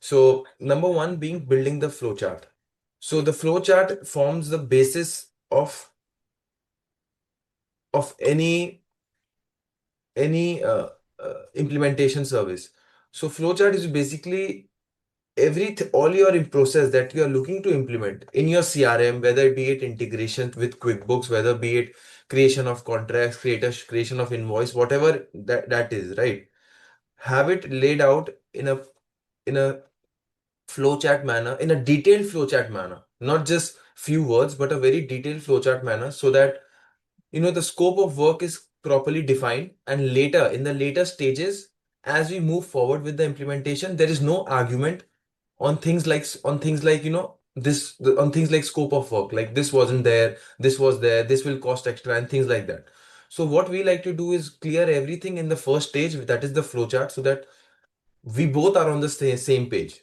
So number one being building the flowchart. So the flowchart forms the basis of any implementation service. So flowchart is basically all your in process that you are looking to implement in your CRM, whether it be it integration with QuickBooks, whether be it creation of contracts, creation of invoice, whatever that is, right? Have it laid out in a flowchart manner, in a detailed flowchart manner, not just few words, but a very detailed flowchart manner, so that the scope of work is properly defined, and later in the later stages, as we move forward with the implementation, there is no argument on things like on things like scope of work, like this wasn't there, this was there, this will cost extra, and things like that. So what we like to do is clear everything in the first stage, that is the flowchart, so that we both are on the same page,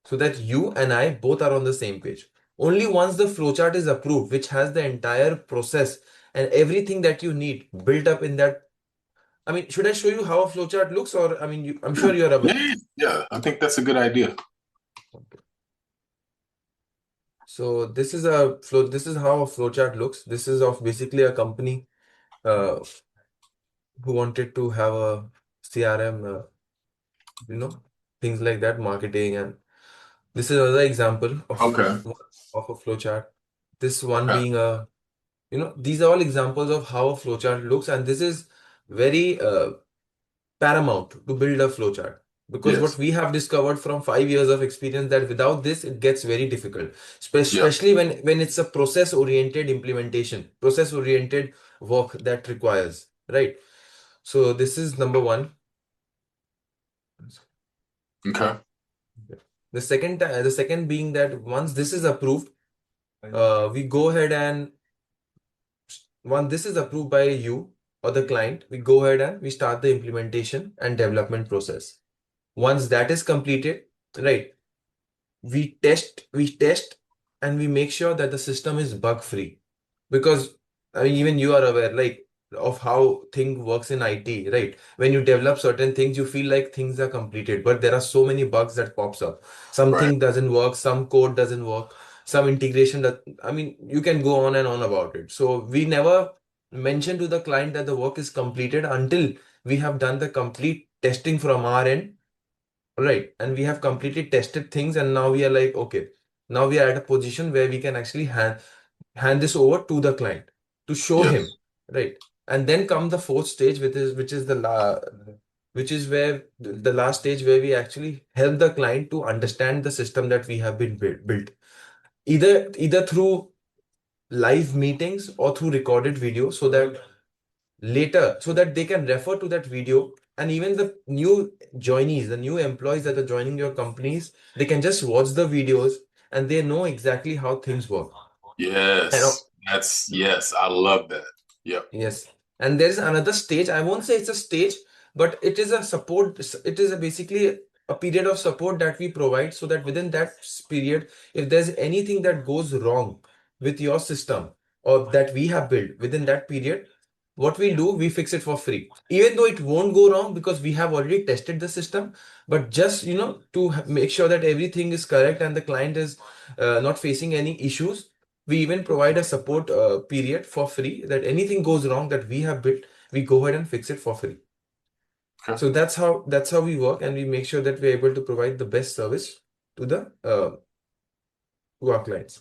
so that you and I both are on the same page. Only once the flowchart is approved, which has the entire process and everything that you need built up in that. I mean, should I show you how a flowchart looks, or I mean, I'm sure you're aware. Yeah. I think that's a good idea. So this is a flow. This is how a flowchart looks. This is of basically a company uh, who wanted to have a CRM, you know, things like that, marketing, and this is another example Okay. of a flowchart. This one Okay. being these are all examples of how a flowchart looks, and this is very paramount to build a flowchart, because what Yes. we have discovered from 5 years of experience, that without this it gets very difficult, Yeah. especially when it's a process oriented implementation, process oriented work that requires, right? So this is number one. Okay. The second being that once this is approved, we go ahead and once this is approved by you or the client, we go ahead and we start the implementation and development process. Once that is completed, right, we test and we make sure that the system is bug free, because I mean, even you are aware, like, of how thing works in IT, right? When you develop certain things, you feel like things are completed, but there are so many bugs that pops up. Right. Something doesn't work, some code doesn't work, some integration that, I mean, you can go on and on about it. So we never mention to the client that the work is completed until we have done the complete testing from our end. Right. And we have completely tested things, and now we are like, okay, now we are at a position where we can actually hand this over to the client to show him, Yes. right? And then come the fourth stage, which is where the last stage, where we actually help the client to understand the system that we have been built, either through live meetings or through recorded video, so that later, so that they can refer to that video, and even the new joinees, the new employees that are joining your companies, they can just watch the videos and they know exactly how things work. And Yes. Yes. I love that. Yep. yes. And there's another stage. I won't say it's a stage, but it is a support. It is basically a period of support that we provide, so that within that period, if there's anything that goes wrong with your system or that we have built within that period, what we do, we fix it for free. Even though it won't go wrong because we have already tested the system, but just, to make sure that everything is correct and the client is not facing any issues, we even provide a support period for free, that anything goes wrong that we have built, we go ahead and fix it for free. Okay. So that's how we work, and we make sure that we're able to provide the best service to the to our clients.